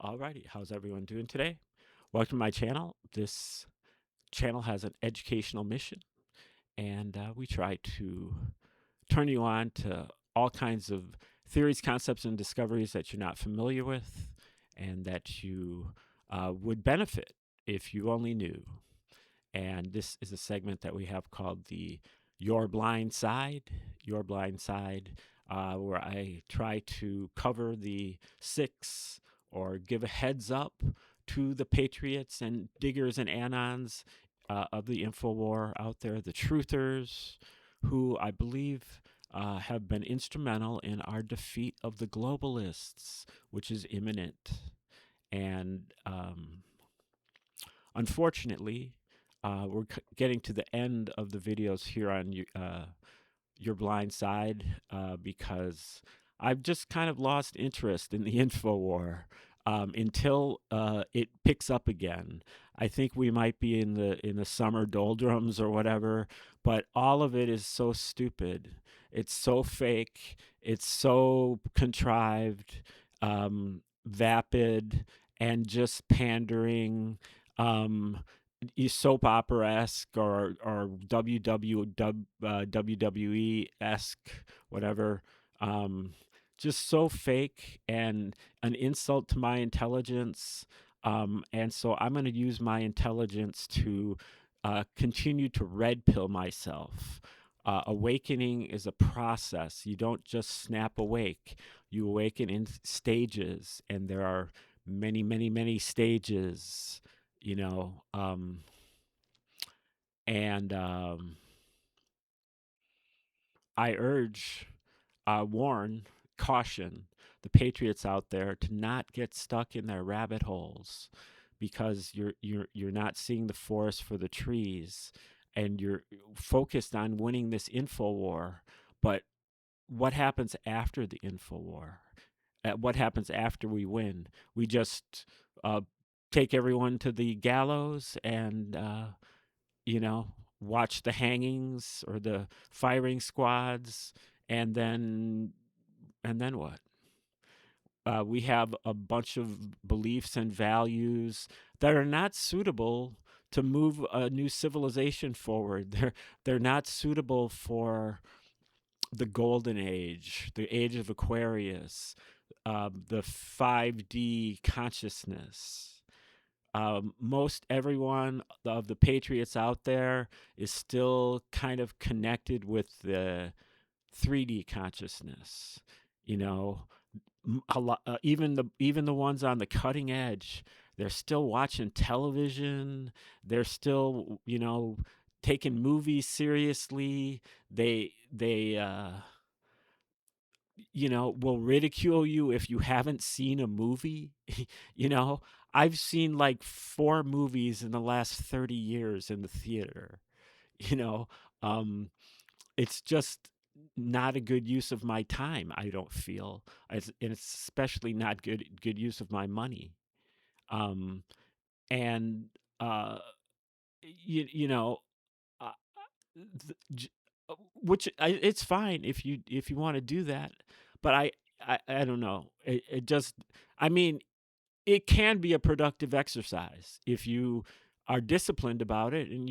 Alrighty, how's everyone doing today? Welcome to my channel. This channel has an educational mission, and we try to turn you on to all kinds of theories, concepts, and discoveries that you're not familiar with, and that you would benefit if you only knew. And this is a segment that we have called the Your Blind Side. Your Blind Side, where I try to cover the six or give a heads up to the patriots and diggers and anons of the InfoWar out there, the truthers, who I believe have been instrumental in our defeat of the globalists, which is imminent. And unfortunately, we're getting to the end of the videos here on Your Blind Side because I've just kind of lost interest in the info war until it picks up again. I think we might be in the summer doldrums or whatever, but all of it is so stupid. It's so fake. It's so contrived, vapid, and just pandering. Soap opera-esque or WWE-esque, whatever. Um, just so fake and an insult to my intelligence. And so I'm going to use my intelligence to continue to red pill myself. Awakening is a process. You don't just snap awake. You awaken in stages, and there are many, many, many stages, you know. And I urge, warn, caution the patriots out there to not get stuck in their rabbit holes, because you're not seeing the forest for the trees, and you're focused on winning this info war. But what happens after the info war? What happens after we win? We just take everyone to the gallows and you know, watch the hangings or the firing squads, and then what? We have a bunch of beliefs and values that are not suitable to move a new civilization forward. They're not suitable for the golden age, the age of Aquarius, the 5D consciousness. Most everyone of the patriots out there is still kind of connected with the 3D consciousness. You know, a lot, even the ones on the cutting edge, they're still watching television. They're still, taking movies seriously. They will ridicule you if you haven't seen a movie. you know, I've seen like 4 movies in the last 30 years in the theater. You know, um, it's just not a good use of my time, I don't feel. And it's especially not good use of my money. Um, and you know, uh, th- j- which it's fine if you want to do that, but I don't know. It just, I mean, it can be a productive exercise if you are disciplined about it, and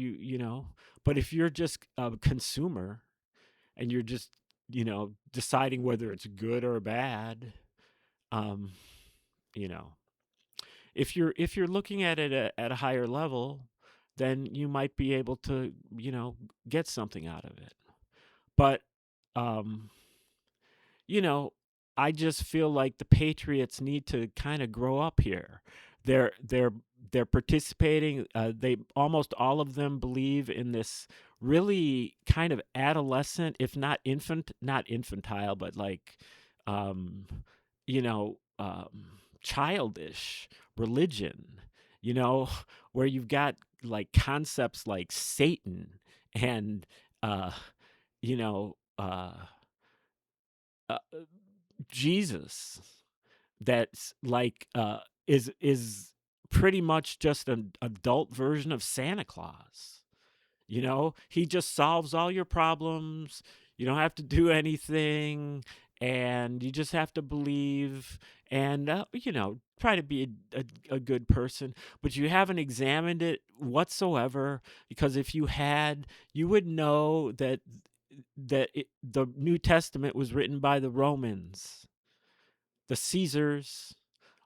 but if you're just a consumer and you're just deciding whether it's good or bad, um you know if you're looking at it at a higher level, then you might be able to get something out of it. But um you know, I just feel like the Patriots need to kind of grow up here. They're they're participating. They almost all of them believe in this really kind of adolescent, if not infantile, but like, um, you know, childish religion. You know, where you've got like concepts like Satan and uh, you know. Uh, Jesus, that's like is pretty much just an adult version of Santa Claus. He just solves all your problems. You don't have to do anything, and you just have to believe and, try to be a good person. But you haven't examined it whatsoever, because if you had, you would know that the New Testament was written by the Romans, the Caesars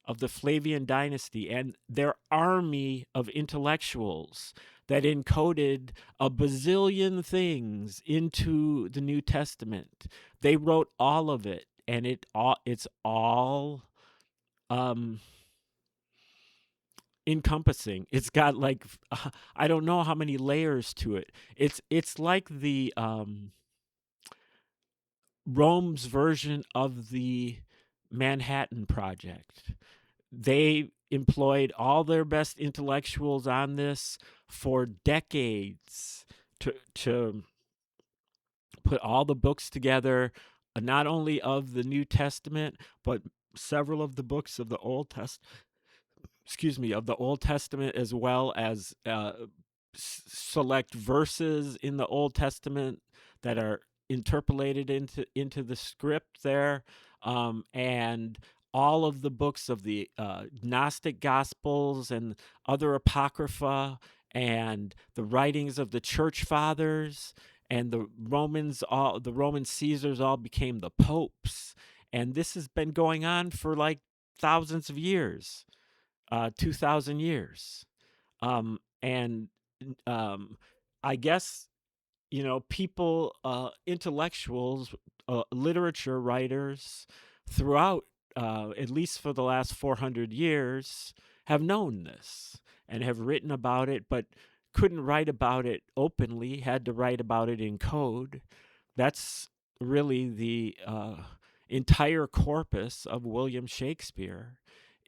of the Flavian dynasty, and their army of intellectuals that encoded a bazillion things into the New Testament. They wrote all of it, and it's all um, encompassing. It's got like I don't know how many layers to it. It's like the Rome's version of the Manhattan Project. They employed all their best intellectuals on this for decades to put all the books together, not only of the New Testament, but several of the books of the Old of the Old Testament, as well as select verses in the Old Testament that are interpolated into the script there, and all of the books of the Gnostic Gospels and other apocrypha, and the writings of the Church Fathers, and the Roman Caesars all became the popes, and this has been going on for like thousands of years, 2,000 years. And I guess, people, intellectuals, literature writers throughout, at least for the last 400 years, have known this and have written about it, but couldn't write about it openly, had to write about it in code. That's really the entire corpus of William Shakespeare,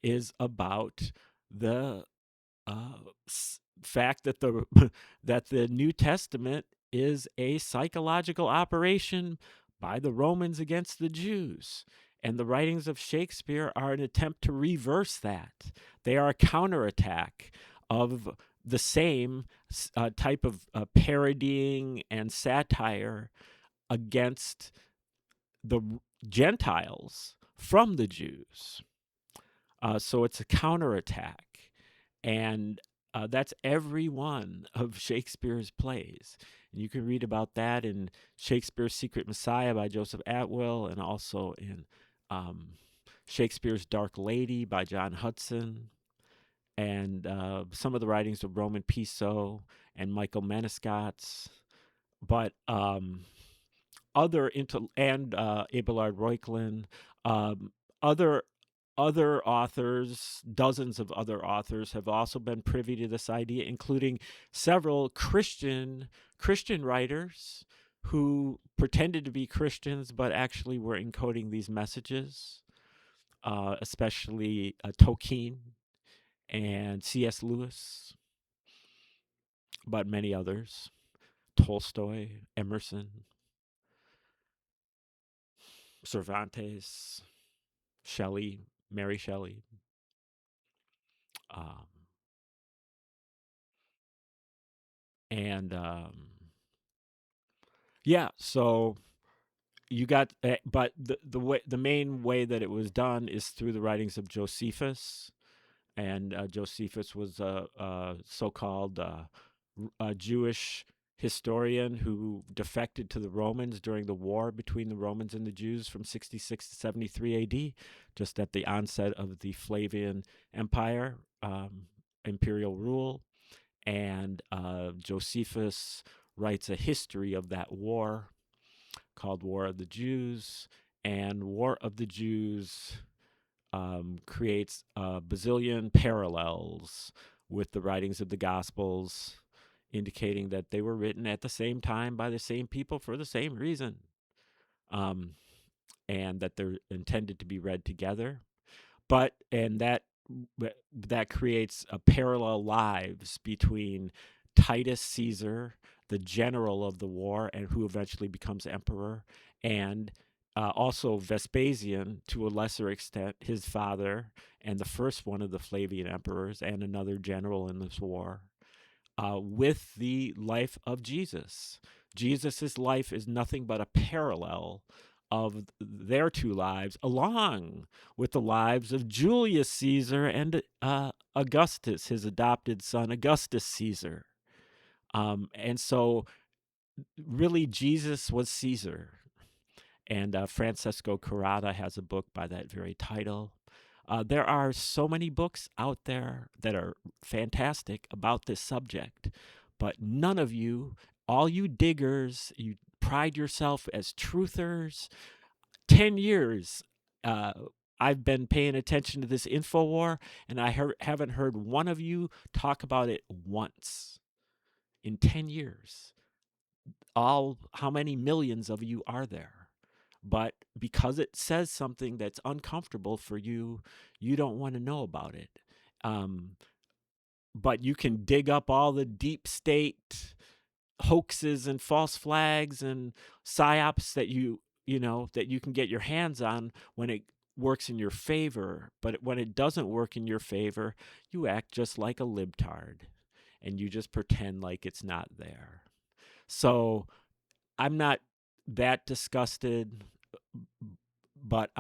is about the uh, fact that the that the New Testament is a psychological operation by the Romans against the Jews. And the writings of Shakespeare are an attempt to reverse that. They are a counterattack of the same type of parodying and satire against the Gentiles from the Jews. So it's a counterattack. And that's every one of Shakespeare's plays. And you can read about that in Shakespeare's Secret Messiah by Joseph Atwill, and also in Shakespeare's Dark Lady by John Hudson, and some of the writings of Roman Piso and Michael Menescot's. But Abelard Reuchlin, other authors, dozens of other authors, have also been privy to this idea, including several Christian writers who pretended to be Christians but actually were encoding these messages, especially Tolkien and C.S. Lewis, but many others, Tolstoy, Emerson, Cervantes, Shelley, Mary Shelley. Um, and yeah, so you got, but the main way that it was done is through the writings of Josephus, and Josephus was a so-called Jewish historian who defected to the Romans during the war between the Romans and the Jews from 66 to 73 A.D., just at the onset of the Flavian Empire, imperial rule. And Josephus writes a history of that war called War of the Jews. And War of the Jews creates a bazillion parallels with the writings of the Gospels, indicating that they were written at the same time by the same people for the same reason, and that they're intended to be read together. And that creates a parallel lives between Titus Caesar, the general of the war, and who eventually becomes emperor, and also Vespasian, to a lesser extent, his father, and the first one of the Flavian emperors, and another general in this war, with the life of Jesus. Jesus's life is nothing but a parallel of their two lives, along with the lives of Julius Caesar and Augustus, his adopted son, Augustus Caesar. And so, really, Jesus was Caesar. And Francesco Carrata has a book by that very title. There are so many books out there that are fantastic about this subject, but none of you, all you diggers, you pride yourself as truthers. 10 years I've been paying attention to this InfoWar, and I haven't heard one of you talk about it once in 10 years. How many millions of you are there? But because it says something that's uncomfortable for you, you don't want to know about it. But you can dig up all the deep state hoaxes and false flags and psyops that that you can get your hands on when it works in your favor. But when it doesn't work in your favor, you act just like a libtard and you just pretend like it's not there. So I'm not that disgusted, but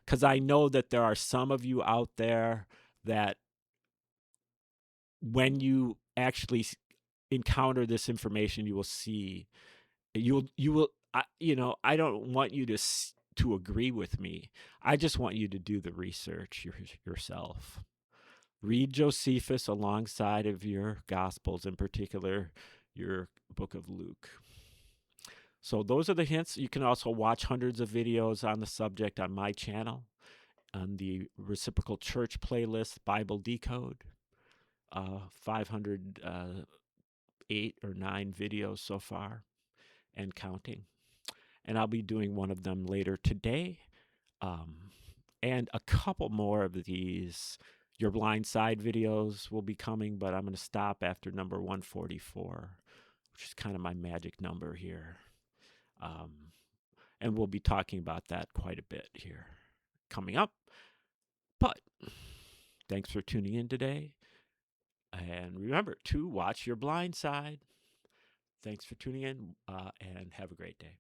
because I know that there are some of you out there that when you actually encounter this information, you will see, you will, I don't want you to agree with me. I just want you to do the research yourself. Read Josephus alongside of your Gospels, in particular, your book of Luke. So those are the hints. You can also watch hundreds of videos on the subject on my channel, on the Reciprocal Church playlist, Bible Decode. 508 or 9 videos so far and counting. And I'll be doing one of them later today. And a couple more of these Your Blind Side videos will be coming, but I'm going to stop after number 144, which is kind of my magic number here. And we'll be talking about that quite a bit here coming up. But thanks for tuning in today. And remember to watch your blind side. Thanks for tuning in and have a great day.